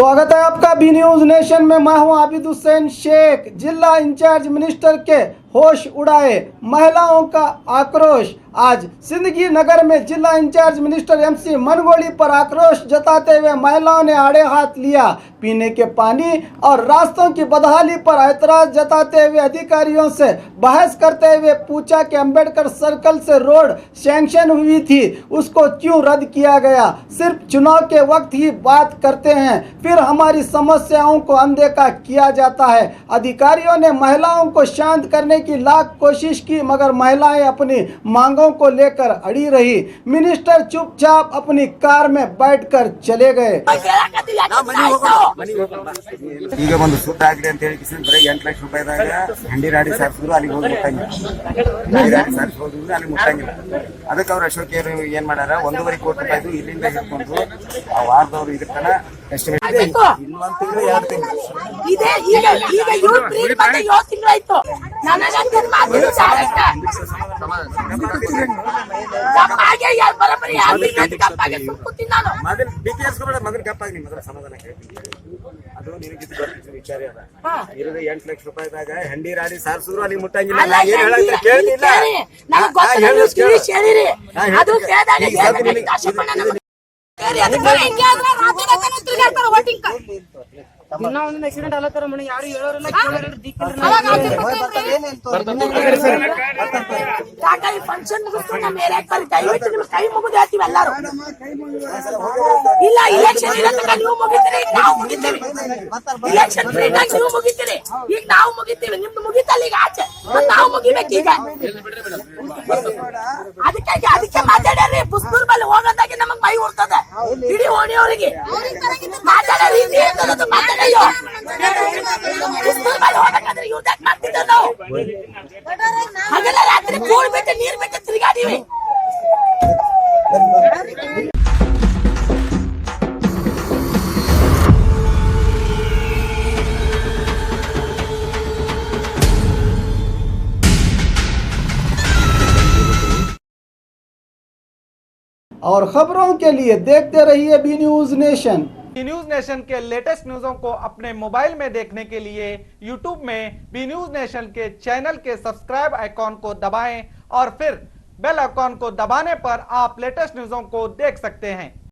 स्वागत है आपका बी न्यूज नेशन में। मैं हूं आबिद हुसैन शेख। जिला इंचार्ज मिनिस्टर के होश उड़ाए, महिलाओं का आक्रोश। आज सिंदगी नगर में जिला इंचार्ज मिनिस्टर एमसी मनगोली पर आक्रोश जताते हुए महिलाओं ने आड़े हाथ लिया। पीने के पानी और रास्तों की बदहाली पर ऐतराज जताते हुए अधिकारियों से बहस करते हुए पूछा कि अंबेडकर सर्कल से रोड सैंक्शन हुई थी, उसको क्यों रद्द किया गया। सिर्फ चुनाव के वक्त ही बात करते हैं, फिर हमारी समस्याओं को अनदेखा किया जाता है। अधिकारियों ने महिलाओं को शांत करने की लाख कोशिश की, मगर महिलाएं अपनी मांगों को लेकर अड़ी रही। मिनिस्टर चुपचाप अपनी कार में बैठकर चले गए। ಈಗ ಒಂದು ಸುತ್ತ ಆಗಿದೆ ಅಂತ ಹೇಳಿ ಬರೀ 8 ಲಕ್ಷ ರೂಪಾಯಿದಾಗ ಹಂಡಿ ರಾಡಿ ಸಾರಿಸಿದ್ರು ಅಲ್ಲಿಗೆ ಹೋಗಿ ಮುಟ್ಟಂಗಿಲ್ಲ. ಹಂಡಿ ರಾಡಿ ಸಾರಿಸಿ ಹೋದ್ರು ಅಲ್ಲಿ ಮುಟ್ಟಂಗಿಲ್ಲ. ಅದಕ್ಕೆ ಅವ್ರು ಅಶೋಕ್ ಏನ್ ಮಾಡ್ಯಾರ 1.5 ಕೋಟಿ ರೂಪಾಯಿದು ಇಲ್ಲಿಂದ ಹಿಡ್ಕೊಂಡು ಆ ವಾರದವ್ರು ಇದ್ರ ತನ ಎಸ್ಟಿಮೇಟ್ ಇನ್ನೊಂದು ತಿಂಗಳು 2 ತಿಂಗಳು ಇದೆ. ಈಗ ಇವ್ರು ಪ್ರೀತಿ ಬಂದ 7 ತಿಂಗಳಾಯ್ತು. ನನಗೆ ಮಾತಿನ ಸಾರಕ್ಕ ನಮ್ಮಾಗೆ ಯಾರು ಬರಬರಿ ಯಾರು ಕಪ್ಪಾಗೆ ಸುತ್ತೀನಿ ನಾನು. ಮಗನ BTS ಕೂಡ ಮಗನ ಕಪ್ಪಾಗಿ ನಿಮ್ಮ ಹತ್ರ ಸಮಾಧಾನ ಕೇಳ್ತೀನಿ. ಅದು ನಿನಗೆ ಗೊತ್ತಿರೋ ವಿಚಾರ ಅದ. ಇರೋದು 8 ಲಕ್ಷ ರೂಪಾಯಿದಾಗ ಹಂಡಿ ರಾಡಿ ಸಾರಿಸಿದ್ರು ಅಲ್ಲಿ ಮುಟ್ಟಂಗಿಲ್ಲ. ನಾ ಏನ್ ಹೇಳಕ್ಕೆ ಕೇಳಿಲ್ಲ. ನನಗೆ ಗೊತ್ತಿಲ್ಲ, ನೀವು ತಿಳಿಸಿ ಹೇಳಿರಿ. ಅದು ಹೇಳಿದಾಗ ಏನು ಕಾಶಪ್ಪಣ್ಣ ನಮಗೆ ಅದಕ್ಕೆ ಹಿಂಗೆ ಆದ್ರೆ ರಾತ್ರಿ ತಿರುಗಾಡ್ತಾರೆ ವೋಟಿಂಗ್ ಇನ್ನ ಒಂದೊಂದು ಆಕ್ಸಿಡೆಂಟ್ ಆಗತ್ತಾರ ಮನೆ ಯಾರು ಹೇಳೋರಿಲ್ಲ ಈ ಫಂಕ್ಷನ್ ಮುಗಿಸ್ಕೊಂಡು ನಮ್ಮ ಏರಿಯಾಕ್ಕೆ ದಯವಿಟ್ಟು ನಿಮ್ಗೆ ಕೈ ಮುಗಿದು ಹೇಳ್ತೀವಿ ಎಲ್ಲರೂ. ಇಲ್ಲ ಇಲೆಕ್ಷನ್ ಇರತ್ತಕ್ಕ ನೀವು ಮುಗಿತೀರಿ, ಈಗ ನಾವು ಮುಗಿತೀವಿ. ಇಲೆಕ್ಷನ್ ಫ್ರೀಟಾಗಿ ನೀವು ಮುಗಿತೀರಿ, ಈಗ ನಾವು ಮುಗಿತೀವಿ. ನಿಮ್ದು ಮುಗಿತಲ್ಲ ಈಗ ಆಚೆ, ಮತ್ತೆ ನಾವು ಮುಗಿಬೇಕು ಈಗ. ಅದಕ್ಕೆ ಮಾತಾಡ್ರಿ. ಪುಸ್ತೂರ್ ಬಲ್ಲಿ ಹೋಗೋದಾಗೆ ನಮಗ್ ಮೈ ಉರ್ತದ ಇಡೀ ಓಣಿಯವರಿಗೆ. ಮಾತಾಡೋ ರೀತಿ ಇರ್ತದ, ಮಾತಾಡಯ್ಯೋ. ಪುಸ್ತೂರ್ ಬಲ್ಲಿ ಹೋಗ್ಬೇಕಾದ್ರೆ ಇವ್ರದಾಗ ಮಾಡ್ತಿದ್ದ ನಾವು ಹಗಲ ರಾತ್ರಿ ಕೂಳ್ ಬಿಟ್ಟು ನೀರ್ ಬಿಟ್ಟು ತಿರುಗಾಡಿವಿ. और खबरों के लिए देखते रहिए B News Nation. B News Nation के लेटेस्ट न्यूज़ों को अपने मोबाइल में देखने के लिए यूट्यूब में बी न्यूज नेशन के चैनल के सब्सक्राइब आइकॉन को दबाएं और फिर बेल आइकॉन को दबाने पर आप लेटेस्ट न्यूज़ों को देख सकते हैं।